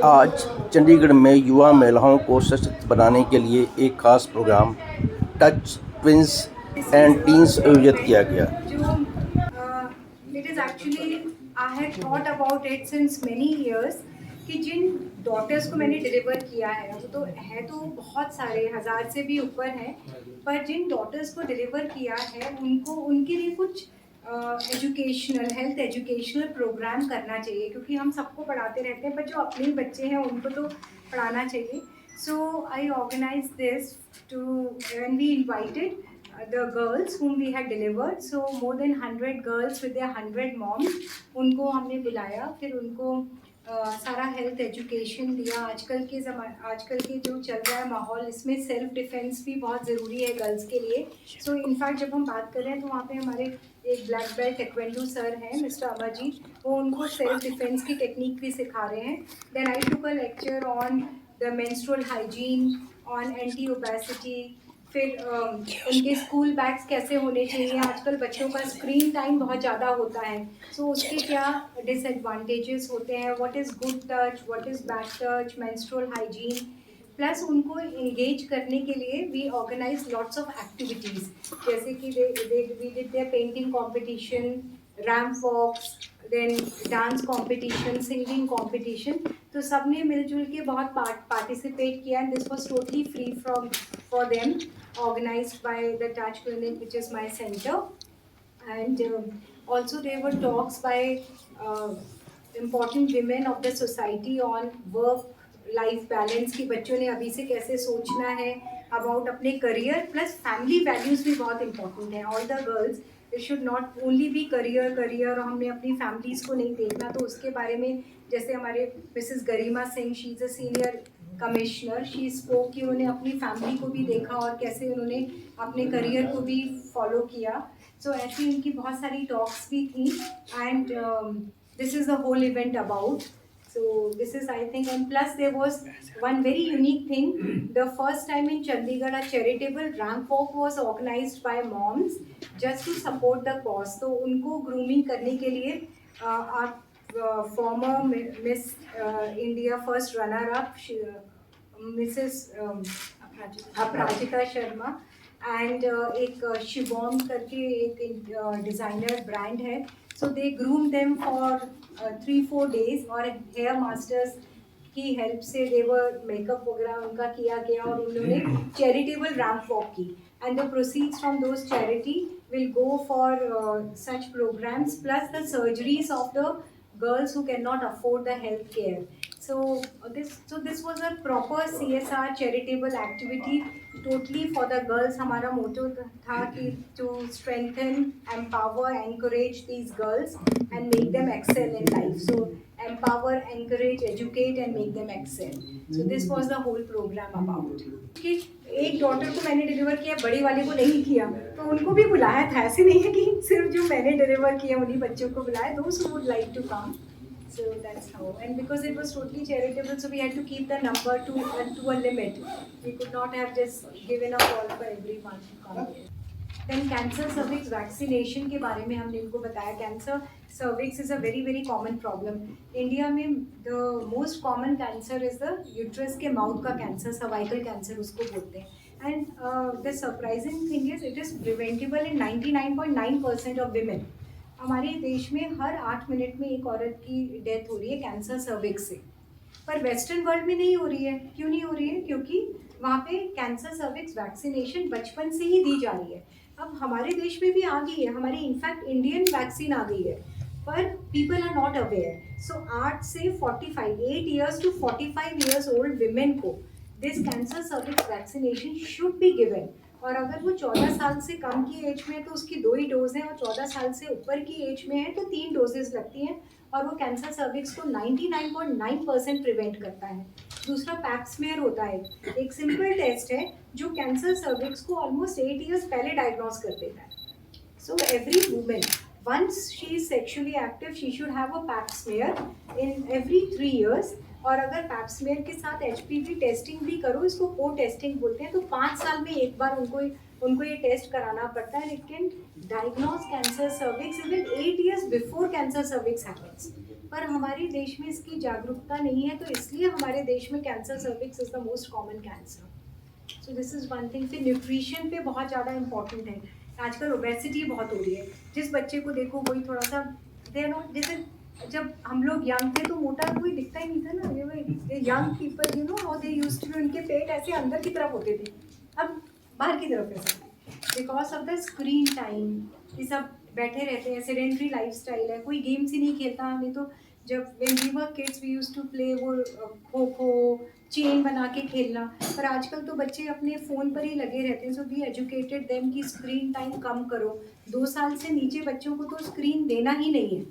आज चंडीगढ़ में युवा महिलाओं को सशक्त बनाने के लिए एक खास program touch twins and teens आयोजित किया गया। It is actually I had thought about it since many years कि जिन डॉटर्स को मैंने डिलीवर किया है वो तो बहुत सारे हज़ार से भी ऊपर हैं, पर जिन डॉटर्स को डिलीवर किया है उनको उनके लिए कुछ एजुकेशनल हेल्थ एजुकेशनल प्रोग्राम करना चाहिए, क्योंकि हम सबको पढ़ाते रहते हैं पर जो अपने ही बच्चे हैं उनको तो पढ़ाना चाहिए. So I organized this to when we invited the girls whom we had delivered. So more than 100 girls with their 100 moms, उनको हमने बुलाया, फिर उनको सारा हेल्थ एजुकेशन दिया. आजकल के जो चल रहा है माहौल, इसमें सेल्फ डिफेंस भी बहुत ज़रूरी है गर्ल्स के लिए. सो इनफैक्ट जब हम बात कर रहे हैं तो वहाँ पे हमारे एक ब्लैक बेल्ट टेक्वेंडो सर हैं मिस्टर अमरजीत, वो उनको सेल्फ डिफेंस की टेक्निक भी सिखा रहे हैं. Then I took a lecture on the menstrual hygiene, on anti obesity. फिर उनके स्कूल बैग्स कैसे होने चाहिए. आजकल बच्चों का स्क्रीन टाइम बहुत ज़्यादा होता है, सो उसके क्या डिसएडवांटेजेस होते हैं, what is good touch, what is bad touch, menstrual hygiene. Plus उनको इंगेज करने के लिए we organize lots of activities, जैसे कि we did there painting competition, ramp walks, then dance competition, singing competition. तो सब ने मिलजुल के बहुत पार्टिसिपेट किया, and this was totally free from for them, organized by the Touch Clinic, which is my center. And also there were talks by important women of the society on work life balance, की बच्चों ने अभी से कैसे सोचना है about अपने career. Plus family values भी बहुत इंपॉर्टेंट हैं. All the girls, it should not only be career और हमने अपनी फैमिलीज़ को नहीं देखना. तो उसके बारे में जैसे हमारे Mrs Garima Singh, she is a senior commissioner, she spoke कि उन्होंने अपनी फैमिली को भी देखा और कैसे उन्होंने अपने करियर को भी फॉलो किया. सो ऐसी उनकी बहुत सारी टॉक्स भी थी. And this is the whole event about. So this is, I think, and plus there was one very unique thing. The first time in Chandigarh, a charitable ramp walk was organized by moms just to support the cause. तो उनको grooming करने के लिए our former Miss India first runner-up, Mrs. Aparajita Sharma, and एक शिवोम करके एक designer brand है. सो दे groom them for 3-4 days, और हेयर मास्टर्स की हेल्प से देवर मेकअप वगैरह उनका किया गया और उन्होंने चैरिटेबल रैम्प वॉक की. And the proceeds from those charity will go for such programs, plus the surgeries of the girls who cannot afford the health care. This was a proper CSR charitable activity totally for the girls. हमारा मोटो था कि to strengthen, empower, encourage these girls and make them excel in life. So empower, encourage, educate and make them excel. So this was the whole program about. कि एक daughter को मैंने deliver किया, बड़ी वाले को नहीं किया, तो उनको भी बुलाया था. ऐसे नहीं है कि सिर्फ जो मैंने डिलीवर किया उन्हीं बच्चों को बुलाया. Those who would like to come. So that's how. And because it was totally charitable, so we had to keep the number to a limit. We could not have just given a call for everyone to come. Then cancer cervix vaccination के बारे में हमने इनको बताया. Cancer cervix is a very very common problem. India में the most common cancer is the uterus के mouth का cancer, cervical cancer उसको बोलते हैं. And the surprising thing is it is preventable in 99.9% of women. हमारे देश में हर 8 minute में एक औरत की डेथ हो रही है कैंसर सर्विक्स से, पर वेस्टर्न वर्ल्ड में नहीं हो रही है. क्यों नहीं हो रही है? क्योंकि वहाँ पे कैंसर सर्विक्स वैक्सीनेशन बचपन से ही दी जा रही है. अब हमारे देश में भी आ गई है, हमारी इनफैक्ट इंडियन वैक्सीन आ गई है, पर people are not aware. So 8 से 8 years to 45 years old women को this cancer cervix vaccination should be given. और अगर वो 14 साल से कम की एज में है तो उसकी 2 ही डोज हैं, और 14 साल से ऊपर की एज में है तो 3 डोजेस लगती हैं, और वो कैंसर सर्विक्स को 99.9% प्रिवेंट करता है. दूसरा पैप्समेयर होता है, एक सिंपल टेस्ट है जो कैंसर सर्विक्स को ऑलमोस्ट 8 ईयर्स पहले डायग्नोज कर देता है. So every women once she is sexually active she should have a pap smear in every 3 years. और अगर पैप्समेयर के साथ HPV टेस्टिंग भी करो, इसको को टेस्टिंग बोलते हैं, तो 5 साल में एक बार उनको उनको ये टेस्ट कराना पड़ता है, it can diagnose cancer cervix even 8 years before cancer cervix happens. पर हमारे देश में इसकी जागरूकता नहीं है, तो इसलिए हमारे देश में cancer cervix is the most common cancer. So this is one thing. फिर न्यूट्रिशन पे बहुत ज़्यादा इंपॉर्टेंट है। आजकल ओबेसिटी बहुत हो रही है, जिस बच्चे को देखो वही थोड़ा सा, दे आर नॉट, जैसे जब हम लोग यंग थे तो मोटा कोई दिखता ही नहीं था ना, ये young people you know how they used to, उनके पेट ऐसे अंदर की तरफ होते थे, अब बाहर की तरफ ऐसे, because of the screen time. ये सब बैठे रहते हैं, सेडेंट्री लाइफस्टाइल है, कोई गेम्स ही नहीं खेलता। नहीं तो जब when we were kids we used to play वो खो खो, चेन बना के खेलना, पर आजकल तो बच्चे अपने फ़ोन पर ही लगे रहते हैं। सो वी एजुकेटेड देम कि स्क्रीन टाइम कम करो। 2 साल से नीचे बच्चों को तो स्क्रीन देना ही नहीं है।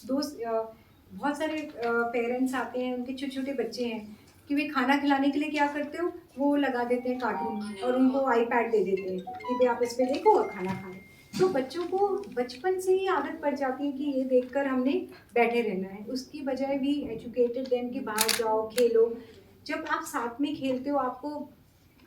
बहुत सारे पेरेंट्स आते हैं, उनके छोटे छोटे बच्चे हैं, कि वे खाना खिलाने के लिए क्या करते हो, वो लगा देते हैं कार्टून और उनको आईपैड दे देते हैं कि भाई आप इसमें देखो और खाना खाएं। तो बच्चों को बचपन से ही आदत पड़ जाती है कि ये देखकर हमने बैठे रहना है। उसकी बजाय भी एजुकेटेड देम कि बाहर जाओ खेलो। जब आप साथ में खेलते हो आपको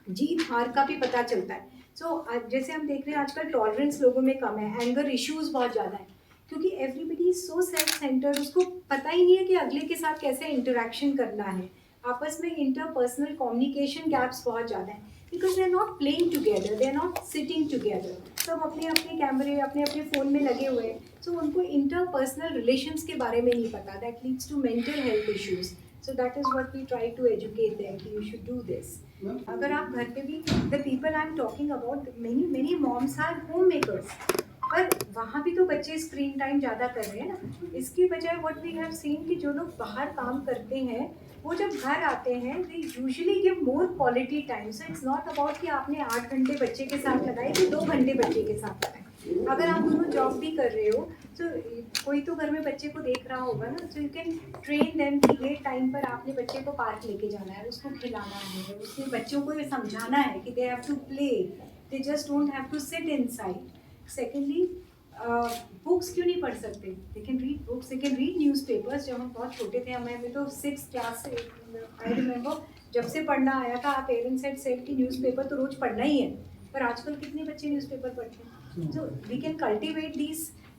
जीत हार का भी पता चलता है। जैसे हम देख रहे हैं आजकल टॉलरेंस लोगों में कम है, एंगर इश्यूज बहुत ज़्यादा है, क्योंकि everybody is so self centred, उसको पता ही नहीं है कि अगले के साथ कैसे इंटरेक्शन करना है। आपस में इंटरपर्सनल कम्युनिकेशन गैप्स बहुत ज़्यादा हैं, because they are not playing together, they are not sitting together. सब अपने अपने कैमरे अपने अपने फ़ोन में लगे हुए हैं। सो उनको इंटरपर्सनल रिलेशंस के बारे में नहीं पता, that leads to mental health issues. So that is what we try to educate them कि यू शुड डू दिस। अगर आप घर पे भी, the people I am talking about, many moms are homemakers, पर वहाँ भी तो बच्चे स्क्रीन टाइम ज़्यादा कर रहे हैं ना। इसकी बजाय व्हाट वी हैव सीन कि जो लोग बाहर काम करते हैं वो जब घर आते हैं they usually give more quality time. So it's not about कि आपने 8 घंटे बच्चे के साथ लगाए कि 2 घंटे बच्चे के साथ लगाए। अगर आप दोनों जॉब भी कर रहे हो तो कोई तो घर में बच्चे को देख रहा होगा ना, so you can train them कि ये टाइम पर आपने बच्चे को पार्क लेके जाना है, उसको खिलाना है, उसके बच्चों को ये समझाना है कि they have to play, they just don't have to sit inside. Secondly, books क्यों नहीं पढ़ सकते? They can read books, they can read newspapers. जब हम बहुत छोटे थे, हमें तो 6th क्लास से आई रिमेंबर जब से पढ़ना आया था, पेरेंट्स हैड सेड कि न्यूज़पेपर तो रोज़ पढ़ना ही है। पर आजकल कितने बच्चे न्यूज़पेपर पढ़ते हैं? So we can cultivate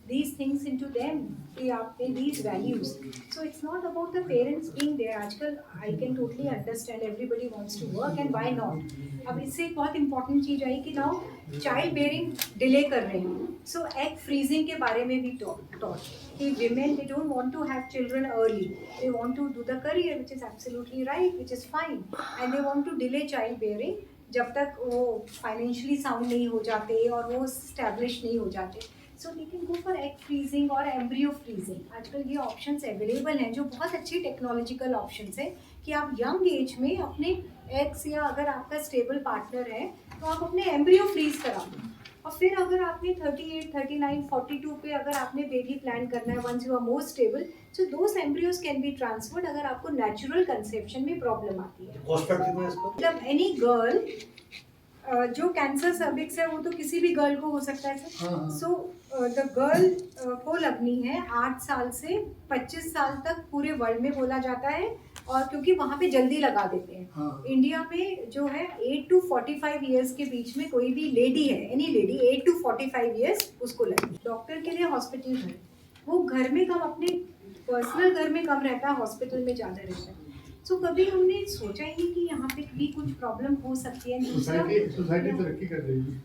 these things into them, कि आपने these values. So it's not about the parents being there. आजकल I can totally understand everybody wants to work and why not. अब इससे एक बहुत important चीज़ आई कि now child bearing delay कर रहे हैं. So egg freezing के बारे में भी taught कि women they don't want to have children early. They want to do the career which is absolutely right, which is fine, and they want to delay child bearing जब तक वो financially sound नहीं हो जाते और वो establish नहीं हो जाते। So we can go for egg freezing और एम्ब्रियो फ्रीजिंग। आजकल ये ऑप्शंस अवेलेबल हैं जो बहुत अच्छी टेक्नोलॉजिकल ऑप्शंस हैं कि आप यंग एज में अपने एग्स, या अगर आपका स्टेबल पार्टनर है तो आप अपने एम्ब्रियो फ्रीज करा दो। और फिर अगर आपने 38, 39, 42 पे अगर आपने बेबी प्लान करना है, once you are more stable, so those embryos can be transferred अगर आपको नेचुरल कंसेप्शन में प्रॉब्लम आती है। मतलब एनी गर्ल जो कैंसर सर्विक्स है वो तो किसी भी गर्ल को हो सकता है सर। सो द गर्ल को लगनी है 8 साल से 25 साल तक पूरे वर्ल्ड में बोला जाता है, और क्योंकि वहाँ पे जल्दी लगा देते हैं। इंडिया में जो है 8 to 45 ईयर्स के बीच में कोई भी लेडी है, एनी लेडी 8 to 45 ईयर्स उसको लगनी। डॉक्टर के लिए हॉस्पिटल है, वो घर में कम, अपने पर्सनल घर में कम रहता है, हॉस्पिटल में ज़्यादा रहता है। सो कभी हमने सोचा ही नहीं कि यहाँ पे भी कुछ प्रॉब्लम हो सकती है। सोसाइटी तरक्की कर रही है।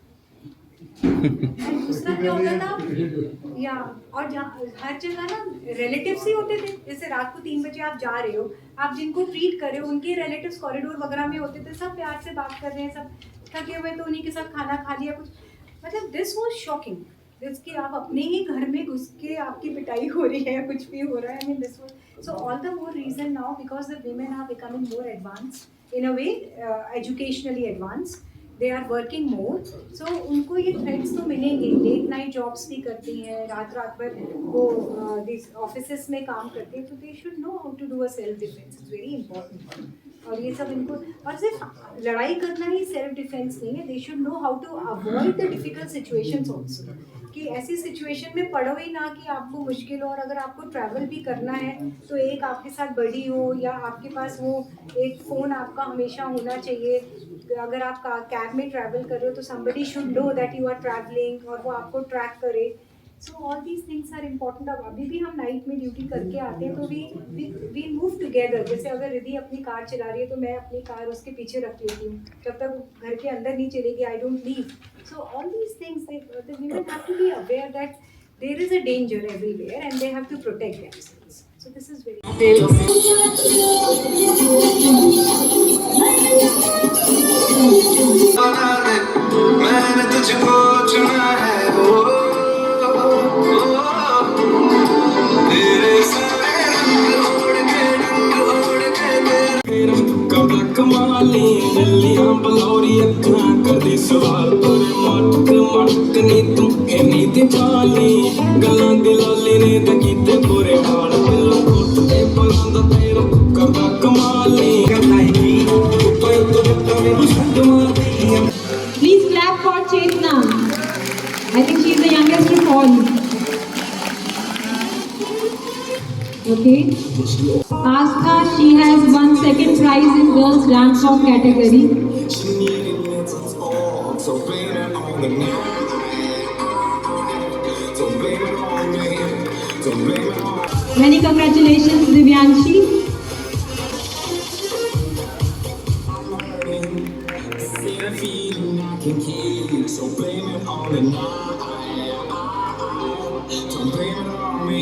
दूसरा क्या होता था, या और हर जगह ना रिलेटिव्स ही होते थे। जैसे रात को 3 बजे आप जा रहे हो, आप जिनको ट्रीट कर रहे हो उनके रिलेटिव्स कॉरिडोर वगैरह में होते थे, सब प्यार से बात कर रहे हैं, सब थके हुए तो उन्हीं के साथ खाना खा लिया कुछ। मतलब दिस वॉज शॉकिंग, कि आप अपने ही घर में घुस के आपकी पिटाई हो रही है, कुछ भी हो रहा है। I mean this was so all the more reason now because the women are becoming more advanced in a way, educationally advanced, they are working more, so उनको ये थ्रेड्स तो मिलेंगे। लेट नाइट जॉब्स भी करती हैं, रात भर वो ऑफिसेस में काम करती हैं, तो they should know how to do a self defense, it's very important. और ये सब इनको, और सिर्फ लड़ाई करना ही सेल्फ डिफेंस नहीं है, they should know how to avoid the difficult situations also, कि ऐसी सिचुएशन में पड़ो ही ना कि आपको मुश्किल हो, और अगर आपको ट्रैवल भी करना है तो एक आपके साथ बड़ी हो या आपके पास वो एक फ़ोन आपका हमेशा होना चाहिए। अगर आप कैब में ट्रैवल कर रहे हो तो somebody should know that you are traveling, और वो आपको ट्रैक करे। So all these things are important. अब अभी भी हम नाइट में ड्यूटी करके आते हैं तो वी मूव टुगेदर। जैसे अगर रिद्धि अपनी कार चला रही है तो मैं अपनी कार उसके पीछे रख लेती हूँ जब तक वो घर के अंदर नहीं चलेगी, I don't leave. So all these things the women have to be aware that there is a danger everywhere and they have to protect themselves. So this is very मैंने तुझको चुना है तेरे सारे रंग ओढ़ के तेरा करदा कमाली दिल्लियां बलौरी अखां करदी सवाल पर मटक मटक नी तू इन्नी दी चाली गल्लां दी लाली ने ते कीते पूरे हाल दिलों खुद ते परांदा तेरा करदा कमाली करदाई ऊपर तो जट्टा मेनू छड्ड मारदी Please clap for Chetna. I think she is the youngest of all. Okay. Astha, she has won second prize in girls dance form category. She needed mental talk, so blame it on the night. So blame it on me. So blame it on Many congratulations, Divyanshi. See the feeling I can keep. So blame it on the night. So blame it on me.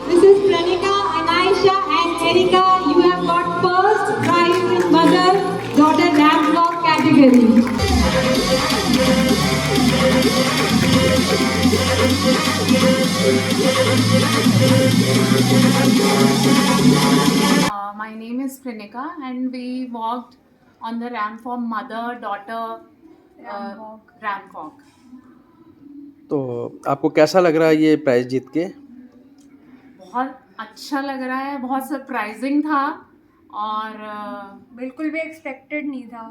This is Pranika, Anaisha and Erika. You have got first prize in mother-daughter dance walk category. My name is Prinika and we walked on the ramp for mother-daughter ramp walk. तो आपको कैसा लग रहा है ये price जीत के? बहुत अच्छा लग रहा है, बहुत सरप्राइजिंग था और बिल्कुल भी एक्सपेक्टेड नहीं था।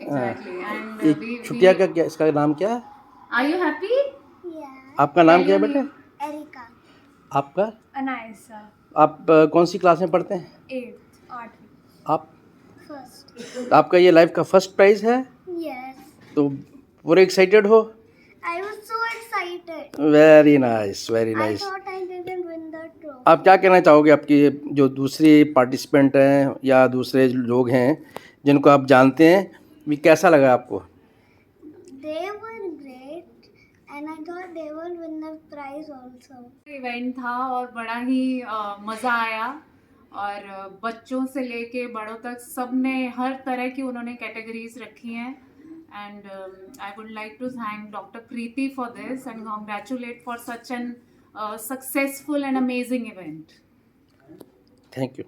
एग्जैक्टली एंड ये छुटिया का क्या, इसका नाम क्या है? Are you happy? आपका नाम क्या है बेटे? एरिका आपका? अनायसा आप कौन सी क्लास में पढ़ते हैं? 8th 8वीं। आप? फर्स्ट आपका ये लाइफ का फर्स्ट प्राइज़ है? यस तो पूरे एक्साइटेड हो? I was so excited very nice, very I nice. Thought I didn't win the trophy आप क्या कहना चाहोगे आपकी जो दूसरी पार्टिसिपेंट हैं या दूसरे लोग हैं जिनको आप जानते हैं, भी कैसा लगा आपको? They were great and I thought they will win the prize also event था और बड़ा ही मज़ा आया और बच्चों से लेके बड़ों तक सब ने हर तरह की उन्होंने कैटेगरीज रखी हैं and I would like to thank doctor Preeti for this and congratulate for such an successful and amazing event. Thank you.